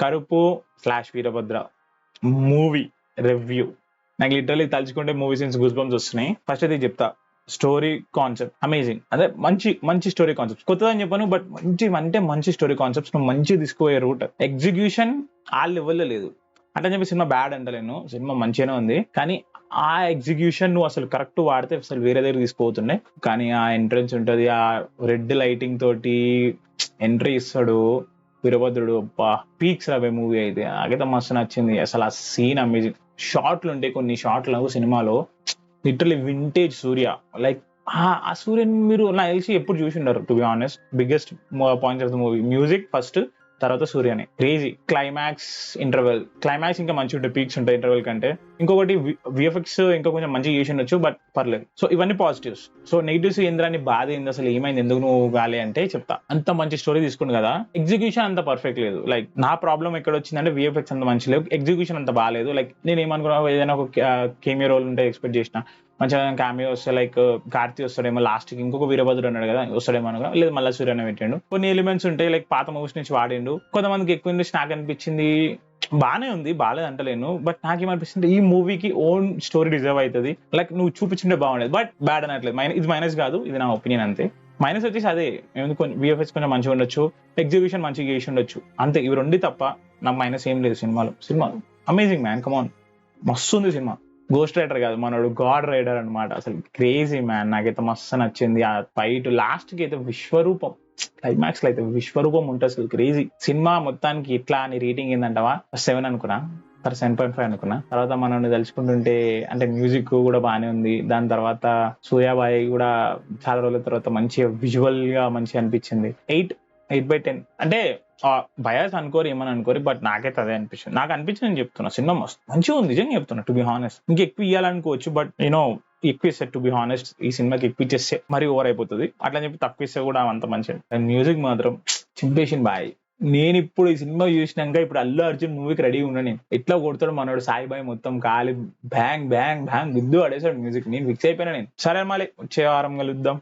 కరుపు / Veerabhadra movie review. నాకు literally తలుచుకుంటే movie scenes goose bumps వస్తున్నాయి. ఫస్ట్ అయితే చెప్తా, స్టోరీ కాన్సెప్ట్ అమేజింగ్. అదే మంచి స్టోరీ కాన్సెప్ట్, కొత్తదని చెప్పాను బట్ మంచి స్టోరీ కాన్సెప్ట్స్, నువ్వు మంచి తీసుకుపోయే రూట్. ఎగ్జిక్యూషన్ ఆ లెవెల్లో లేదు. అంటే చెప్పి సినిమా బ్యాడ్ అంటలేను, సినిమా మంచిగానే ఉంది, కానీ ఆ ఎగ్జిక్యూషన్ నువ్వు అసలు కరెక్ట్ వాడితే అసలు వేరే దగ్గర తీసుకుపోతుండే. కానీ ఆ ఎంట్రన్స్ ఉంటది, ఆ రెడ్ లైటింగ్ తోటి ఎంట్రీ ఇస్తాడు వీరభద్రుడు, అబ్బా పీక్స్ రాబోయే మూవీ అయితే. నాకైతే మస్తు నచ్చింది అసలు. ఆ సీన్ అమేజింగ్. షార్ట్లు ఉంటాయి కొన్ని షార్ట్లు సినిమాలో, లిటరలీ వింటేజ్ సూర్య. లైక్ ఆ సూర్యని మీరు నాకు తెలిసి ఎప్పుడు చూసి ఉండరు, to be honest. Biggest point of the movie music first, తర్వాత సూర్యని. Crazy climax, interval. క్లైమాక్స్ ఇంకా మంచి ఉంటాయి, పీక్స్ ఉంటాయి ఇంటర్వెల్ కంటే. ఇంకొకటి విఎఫ్ఎక్స్ ఇంకా కొంచెం మంచిగా చేసి ఉండొచ్చు, బట్ పర్లేదు. సో ఇవన్నీ పాజిటివ్స్. సో నెగిటివ్స్ ఏంద్రాని బాధ ఏంది అసలు, ఏమైంది, ఎందుకు నువ్వు గాలి అంటే చెప్తా. అంత మంచి స్టోరీ తీసుకుంది కదా, ఎగ్జిక్యూషన్ అంత పర్ఫెక్ట్ లేదు. లైక్ నా ప్రాబ్లం ఎక్కడ వచ్చిందంటే విఎఫ్ఎక్స్ అంత మంచి లేవు, ఎగ్జిక్యూషన్ అంత బాగాలేదు. లైక్ నేను ఏమనుకున్నా, ఏదైనా ఒక కేమియో రోల్ ఉంటే ఎక్స్పెక్ట్ చేసిన, మంచిగా క్యామియో వస్తే లైక్ కార్తీ వస్తాడేమో లాస్ట్ కి, ఇంకొక వీరభద్రుడు అన్నాడు కదా వస్తాడేమో అనుకున్నా, లేదు మళ్ళీ సూర్యనే పెట్టాడు. కొన్ని ఎలిమెంట్స్ ఉంటాయి లైక్ పాత మూవీస్ నుంచి వాడిండు. కొంతమందికి ఎక్కువ ఇంట్రెస్ట్, నాకు అనిపించింది బానే ఉంది, బాలేదు అంటలేను, బట్ నాకేమనిపిస్తుంది ఈ మూవీకి ఓన్ స్టోరీ డిజర్వ్ అవుతుంది. లైక్ నువ్వు చూపించుంటే బాగుండేది, బట్ బ్యాడ్ అనట్లేదు. ఇది మైనస్ కాదు, ఇది నా ఒపీనియన్ అంతే. మైనస్ వచ్చేసి అదే, విఎఫ్ఎక్స్ కొంచెం మంచిగా ఉండొచ్చు, ఎగ్జిక్యూషన్ మంచిగా చేసి ఉండొచ్చు, అంతే. ఇవి రెండు తప్ప నాకు మైనస్ ఏం లేదు సినిమాలో. సినిమా అమేజింగ్ మ్యాన్, కమాన్, మస్తు ఉంది సినిమా. గోస్ట్ రైడర్ కాదు మనోడు, గాడ్ రైడర్ అనమాట. అసలు క్రేజీ మ్యాన్, నాకైతే మస్తు నచ్చింది. ఆ ఫైట్ లాస్ట్ కి అయితే విశ్వరూపం, క్లైమాక్స్ లో అయితే విశ్వరూపం ఉంటుంది అసలు, క్రేజీ. సినిమా మొత్తానికి ఇట్లా అని రేటింగ్ ఏందంటవా 7 అనుకున్నా, 7.5 అనుకున్నా. తర్వాత మనం తలుచుకుంటుంటే అంటే మ్యూజిక్ కూడా బానే ఉంది. దాని తర్వాత సూర్యాబాయి కూడా చాలా రోజుల తర్వాత మంచిగా విజువల్ గా మంచిగా అనిపించింది. 8/10. అంటే బయాస్ అనుకోరు, ఏమని అనుకోరు, బట్ నాకైతే అదే అనిపించింది. నాకు అనిపించింది నేను చెప్తున్నా. సినిమా మస్తు మంచిగా ఉంది, నిజంగా చెప్తున్నా, టు బి హానెస్ట్. ఇంకెక్కువ ఇవ్వాలనుకోవచ్చు, బట్ ఎక్కువ ఇస్తే, టు బి హానెస్ట్, ఈ సినిమాకి ఎక్కువ ఇచ్చేస్తే మరీ ఓవర్ అయిపోతుంది. అట్లా చెప్పి తక్కువ ఇస్తే కూడా అంత మంచిది. అండ్ మ్యూజిక్ మాత్రం చింపేసింది బాయ్. నేను ఇప్పుడు ఈ సినిమా చూసినాక ఇప్పుడు అల్లు అర్జున్ మూవీకి రెడీ ఉన్నా నేను. ఎట్లా కొడతాడు మనోడు సాయిబాయి, మొత్తం కాలి బ్యాంగ్ బ్యాంగ్ బ్యాంగ్ గుద్దు పడేసాడు మ్యూజిక్. నేను ఫిక్స్ అయిపోయినా నేను. సరే మళ్ళీ వచ్చే వారం కలుద్దాం.